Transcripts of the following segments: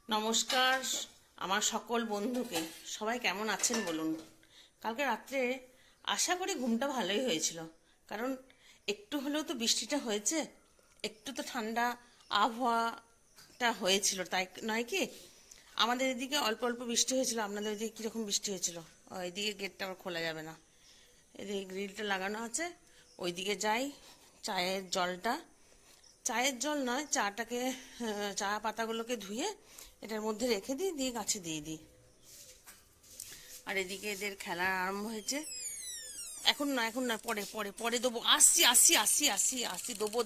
নমস্কার আমার সকল বন্ধুকে। সবাই কেমন আছেন বলুন। কালকে রাত্রে আশা করি ঘুমটা ভালোই হয়েছিল, কারণ একটু হলেও তো বৃষ্টিটা হয়েছে, একটু তো ঠান্ডা আবহাওয়াটা হয়েছিল, তাই নয় কি? আমাদের এদিকে অল্প অল্প বৃষ্টি হয়েছিল, আপনাদের ওইদিকে কীরকম বৃষ্টি হয়েছিল? ওইদিকে গেটটা আবার খোলা যাবে না, এদিকে গ্রিলটা লাগানো আছে। ওইদিকে যাই, চায়ের জল নয়, চাটাকে চা পাতাগুলোকে ধুয়ে এটার মধ্যে রেখে দিই, দিয়ে গাছে দিয়ে দিই। আর এদিকে এদের খেলা আরম্ভ হয়েছে। এখন না পরে পরে পরে দেবো, আসছি, দেবো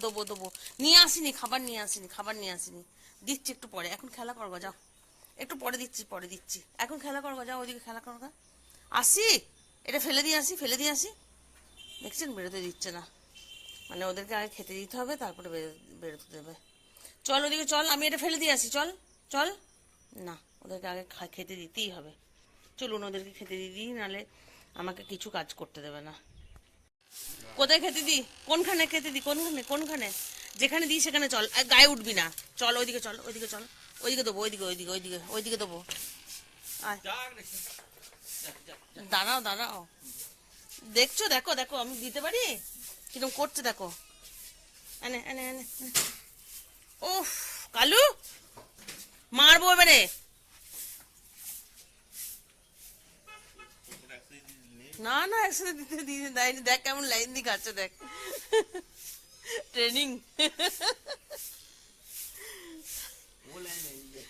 নিয়ে আসিনি, খাবার নিয়ে আসিনি, দিচ্ছি একটু পরে। এখন খেলা করবো, যাও একটু পরে দিচ্ছি। এখন খেলা করবো, যাও ওইদিকে খেলা করবো। আসি, এটা ফেলে দিয়ে আসি। দেখছেন, বেরোতে দিচ্ছে না, মানে ওদেরকে আগে খেতে দিতে হবে, তারপরে বেরোতে দেবে। চল ওদিকে চল, আমি এটা ফেলে দিয়ে আসি, চল চল। না, ওদেরকে আগে খেতে দিতেই হবে। চলুন ওদেরকে খেতে দিয়ে দিই, নাহলে আমাকে কিছু কাজ করতে দেবে না। কোথায় খেতে দিই? কোনখানে খেতে দিই? কোনখানে? যেখানে দিই সেখানে চল, গায়ে উঠবি না। চল ওইদিকে চল, ওইদিকে দেবো, ওইদিকে দেবো। আয়, দাঁড়াও। দেখছো, দেখো আমি দিতে পারি কিরকম করছে, দেখো। এনে। ওফ, কালু, মারবো এবারে। না, একসাথে দিতে দেয়নি। দেখ কেমন লাইন দিয়ে খাচ্ছে, দেখ ট্রেনিং।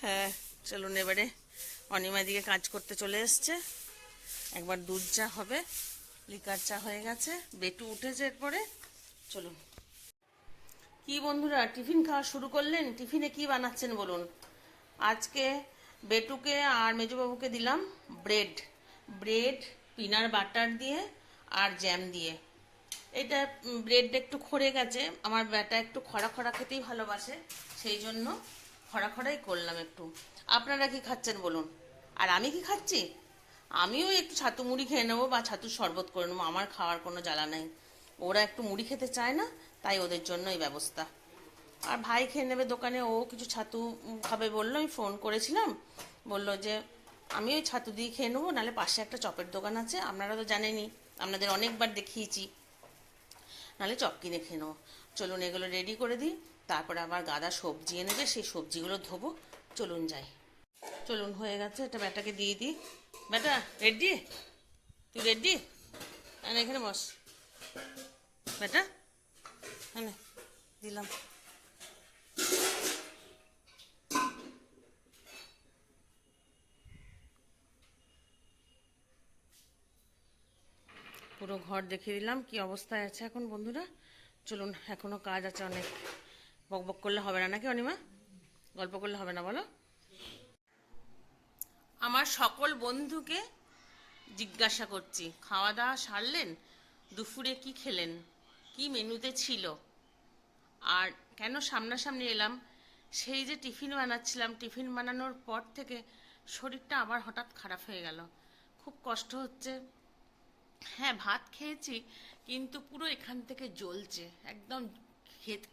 হ্যাঁ, চলুন এবারে অনিমা দিকে কাজ করতে চলে এসছে। একবার দুধ চা হবে, লিকার চা হয়ে গেছে, বেটু উঠেছে। এরপরে চলুন। কি বন্ধুরা, টিফিন খাওয়া শুরু করলেন? টিফিনে কি বানাচ্ছেন বলুন। আজকে বেটুকে আর মেজবাবুকে দিলাম ব্রেড পিনাট বাটার দিয়ে আর জ্যাম দিয়ে। এটা ব্রেডটা একটু খড়ে গেছে, আমার বেটা একটু খরা খরা খেতেই ভালোবাসে, সেই জন্য খরা খরাই করলাম একটু। আপনারা কি খাচ্ছেন বলুন? আর আমি কি খাচ্ছি? আমিও একটু ছাতু মুড়ি খেয়ে নেবো বা ছাতুর শরবত করে নেবো, আমার খাওয়ার কোনো জ্বালা নাই। ওরা একটু মুড়ি খেতে চায় না, তাই ওদের জন্য এই ব্যবস্থা। আর ভাই খেয়ে নেবে দোকানে, ও কিছু ছাতু খাবে বললো, আমি ফোন করেছিলাম, বললো যে আমি ওই ছাতু দিয়ে খেয়ে নেবো, নাহলে পাশে একটা চপের দোকান আছে, আপনারা তো জানেনই, আপনাদের অনেকবার দেখিয়েছি, নাহলে চপ কিনে খেয়ে নেবো। চলুন এগুলো রেডি করে দিই, তারপরে আবার গাদা সবজি এনেবে, সেই সবজিগুলো ধোবো। চলুন যাই। চলুন, হয়ে গেছে, এটা ব্যাটাকে দিয়ে দিই। ব্যাটা রেডি? তুই রেডি? এখানে বস ব্যাটা, হ্যাঁ দিলাম। পুরো ঘর দেখিয়ে দিলাম কি অবস্থায় আছে এখন বন্ধুরা। চলুন, এখনো কাজ আছে অনেক। বকবক করলে হবে না নাকি অনিমা? গল্প করলে হবে না বলো? আমার সকল বন্ধুকে জিজ্ঞাসা করছি, খাওয়া দাওয়া সারলেন? দুপুরে কি খেলেন? কি মেনুতে ছিল? আর কেন সামনাসামনি এলাম, সেই যে টিফিন বানাচ্ছিলাম, টিফিন বানানোর পর থেকে শরীরটা আবার হঠাৎ খারাপ হয়ে গেল, খুব কষ্ট হচ্ছে। হ্যাঁ, ভাত খেয়েছি, কিন্তু পুরো এখান থেকে জ্বলছে একদম।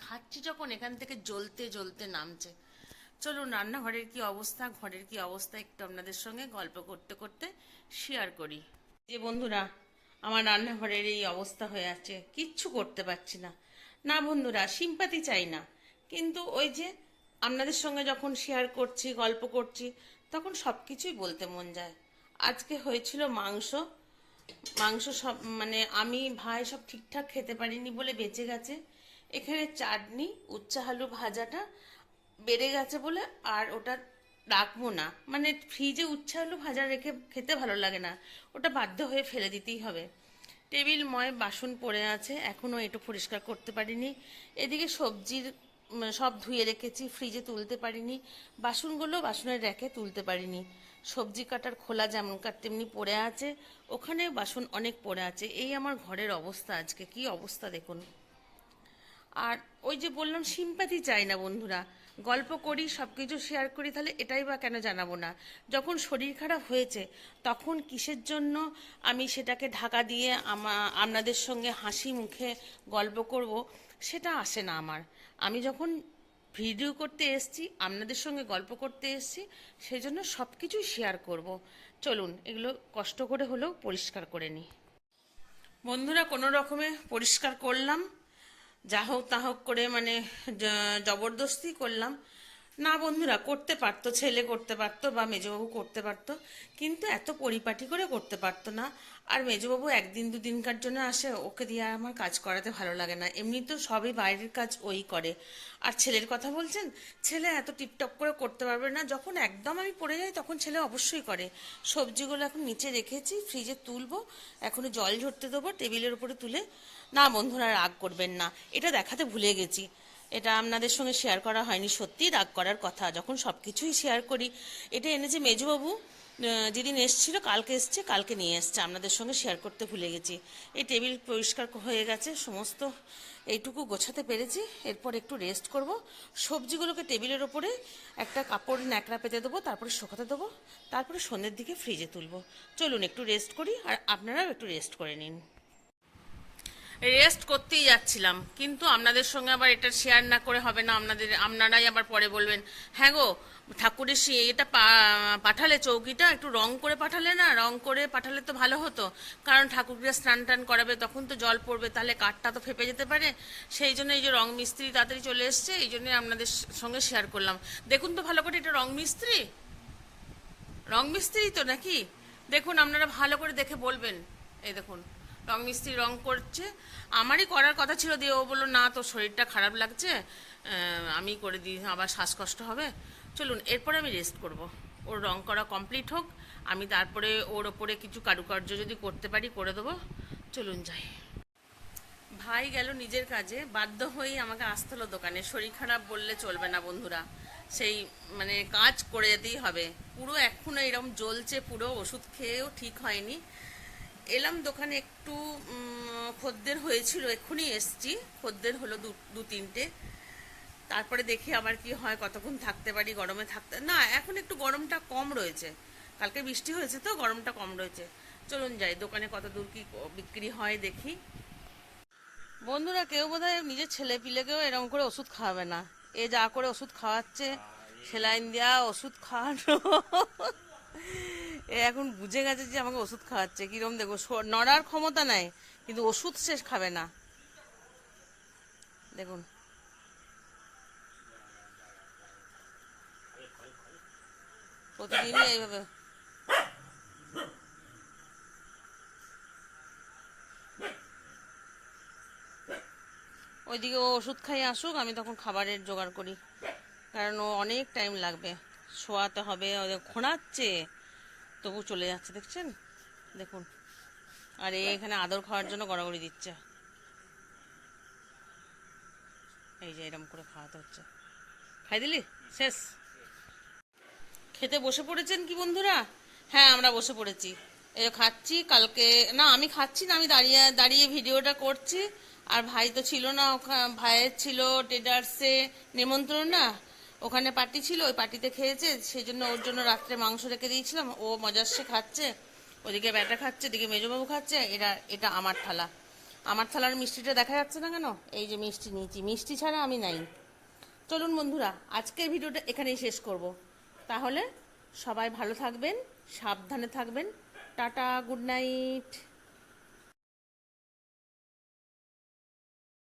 খাচ্ছি যখন এখান থেকে জ্বলতে জ্বলতে নামছে। চলুন রান্নাঘরের কি অবস্থা, ঘরের কি অবস্থা, একটু আপনাদের সঙ্গে গল্প করতে করতে শেয়ার করি। যে বন্ধুরা, আমার রান্নাঘরের এই অবস্থা হয়ে আছে, কিচ্ছু করতে পারছি না। না বন্ধুরা, সিম্পাতি চাই না, কিন্তু ওই যে আপনাদের সঙ্গে যখন শেয়ার করছি, গল্প করছি, তখন সব কিছুই বলতে মন যায়। আজকে হয়েছিল মাংস। মাংস সব মানে আমি ভাই সব ঠিকঠাক খেতে পারিনি বলে বেঁচে গেছে। এখানে চাটনি, উচ্চা আলু ভাজাটা বেড়ে গেছে বলে আর ওটা রাখবো না, মানে ফ্রিজে উচ্চা আলু ভাজা রেখে খেতে ভালো লাগে না, ওটা বাধ্য হয়ে ফেলে দিতেই হবে। টেবিলময় বাসন পড়ে আছে, এখনও এটু পরিষ্কার করতে পারিনি। এদিকে সবজির সব ধুয়ে রেখেছি, ফ্রিজে তুলতে পারিনি। বাসনগুলো বাসনের র্যাকে তুলতে পারিনি। সবজি কাটার খোলা যেমনকার তেমনি পড়ে আছে, ওখানে বাসন অনেক পড়ে আছে। এই আমার ঘরের অবস্থা, আজকে কি অবস্থা দেখুন। আর ওই যে বললাম, সিম্প্যাথি চাই না বন্ধুরা, গল্প করি, সব কিছু শেয়ার করি, তাহলে এটাই বা কেন জানাবো না? যখন শরীর খারাপ হয়েছে, তখন কিসের জন্য আমি সেটাকে ঢাকা দিয়ে আপনাদের সঙ্গে হাসি মুখে গল্প করব, সেটা আসে না আমার। আমি যখন ভিডিও করতে এসেছি, আপনাদের সঙ্গে গল্প করতে এসেছি, সেই জন্য সব কিছুই শেয়ার করব। চলুন এগুলো কষ্ট করে হলেও পরিষ্কার করে নিই। বন্ধুরা, কোনো রকমে পরিষ্কার করলাম, যা হোক তা হোক করে, মানে জবরদস্তি করলাম না। বন্ধুরা, করতে পারতো, ছেলে করতে পারতো বা মেজবাবু করতে পারতো, কিন্তু এত পরিপাটি করে করতে পারতো না। আর মেজবাবু একদিন দুদিনকার জন্য আসে, ওকে দিয়ে আর আমার কাজ করাতে ভালো লাগে না। এমনি তো সবই বাইরের কাজ ওই করে। আর ছেলের কথা বলছেন, ছেলে এত টিপটপ করে করতে পারবে না। যখন একদম আমি পড়ে যাই তখন ছেলে অবশ্যই করে। সবজিগুলো এখন নিচে রেখেছি, ফ্রিজে তুলবো, এখনই জল ঝরতে দেবো, টেবিলের উপরে তুলে। না বন্ধুরা, রাগ করবেন না, এটা দেখাতে ভুলে গেছি, এটা আপনাদের সঙ্গে শেয়ার করা হয়নি। সত্যি রাগ করার কথা, যখন সব কিছুই শেয়ার করি। এটা এনেছে মেজবাবু, যেদিন এসছিল, কালকে এসছে, কালকে নিয়ে এসছে, আপনাদের সঙ্গে শেয়ার করতে ভুলে গেছি। এই টেবিল পরিষ্কার হয়ে গেছে সমস্ত, এইটুকু গোছাতে পেরেছি। এরপর একটু রেস্ট করব। সবজিগুলোকে টেবিলের ওপরে একটা কাপড় ন্যাকড়া পেতে দেবো, তারপরে শুকাতে দেবো, তারপরে সন্ধ্যের দিকে ফ্রিজে তুলবো। চলুন একটু রেস্ট করি, আর আপনারাও একটু রেস্ট করে নিন। রেস্ট করতেই যাচ্ছিলাম, কিন্তু আপনাদের সঙ্গে আবার এটা শেয়ার না করে হবে না। আপনারাই আবার পরে বলবেন, হ্যাঁ গো ঠাকুরের এটা পাঠালে, চৌকিটা একটু রং করে পাঠালে না, রং করে পাঠালে তো ভালো হতো। কারণ ঠাকুরকে স্নান টান করাবে, তখন তো জল পড়বে, তাহলে কাঠটা তো ফেপে যেতে পারে। সেই জন্য এই যে রং মিস্ত্রি তাড়াতাড়ি চলে এসছে, এই জন্য আপনাদের সঙ্গে শেয়ার করলাম। দেখুন তো ভালো করে, এটা রং মিস্ত্রি, রং মিস্ত্রি তো নাকি? দেখুন, আপনারা ভালো করে দেখে বলবেন। এই দেখুন, রং মিস্ত্রি রং করছে। আমারই করার কথা ছিল, দিয়ে ও বললো না, তোর শরীরটা খারাপ লাগছে, আমি করে দিই, আবার শ্বাসকষ্ট হবে। চলুন এরপরে আমি রেস্ট করব। ওর রং করা কমপ্লিট হোক, আমি তারপরে ওর ওপরে কিছু কারুকার্য যদি করতে পারি করে দেবো। চলুন যাই। ভাই গেল নিজের কাজে, বাধ্য হয়েই আমাকে আসতে হলো দোকানে। শরীর খারাপ বললে চলবে না বন্ধুরা, সেই মানে কাজ করে যেতেই হবে। পুরো এখনও এরকম জ্বলছে, পুরো ওষুধ খেয়েও ঠিক হয়নি। এলাম দোকানে, একটু খদ্দের হয়েছিল, এক্ষুনি এসছি, খদ্দের হলো দু তিনটে। তারপরে দেখি আবার কি হয়, কতক্ষণ থাকতে পারি। গরমে থাকতে না, এখন একটু গরমটা কম রয়েছে, কালকে বৃষ্টি হয়েছে তো, গরমটা কম রয়েছে। চলুন যাই দোকানে, কত দূর কি বিক্রি হয় দেখি। বন্ধুরা, কেউ বোধহয় নিজের ছেলে পিলেকেও এরকম করে ওষুধ খাওয়াবে না। এ যা করে ওষুধ খাওয়াচ্ছে, সেলাইন দেওয়া, ওষুধ খাওয়ানো, এ এখন বুঝে গেছে যে আমাকে ওষুধ খাওয়াচ্ছে। কিরম দেখো, নড়ার ক্ষমতা নাই, কিন্তু ওষুধ শেষ খাবে না। দেখুন, প্রতিদিনই এইভাবে। ওইদিকে ও ওষুধ খাইয়ে আসুক, আমি তখন খাবারের জোগাড় করি, কারণ ও অনেক টাইম লাগবে, শোয়াতে হবে। ওদের খোঁড়াচ্ছে, তবু চলে যাচ্ছে, দেখছেন? দেখুন, আর এখানে আদর খাওয়ার জন্য গড়াগড়ি দিচ্ছে। এই যে এরম করে খাওয়াতে হচ্ছে। খাই দিলি? শেষ? খেতে বসে পড়েছেন কি বন্ধুরা? হ্যাঁ, আমরা বসে পড়েছি। এই যে খাচ্ছি। কালকে না, আমি খাচ্ছি না, আমি দাঁড়িয়ে দাঁড়িয়ে ভিডিওটা করছি। আর ভাই তো ছিল না, ভাইয়ের ছিল ট্রেডার্সে নিমন্ত্রণ না, ওখানে পার্টি ছিল, ওই পার্টিতে খেয়েছে, সেই জন্য ওর জন্য রাত্রে মাংস রেখে দিয়েছিলাম। ও মজাসে খাচ্ছে, ওদিকে ব্যাটা খাচ্ছে, এদিকে মেজবাবু খাচ্ছে। এটা আমার থালা। আমার থালার মিষ্টিটা দেখা যাচ্ছে না কেন? এই যে মিষ্টি নিয়েছি, মিষ্টি ছাড়া আমি নাই। চলুন বন্ধুরা, আজকের ভিডিওটা এখানেই শেষ করব। তাহলে সবাই ভালো থাকবেন, সাবধানে থাকবেন। Tata, good night.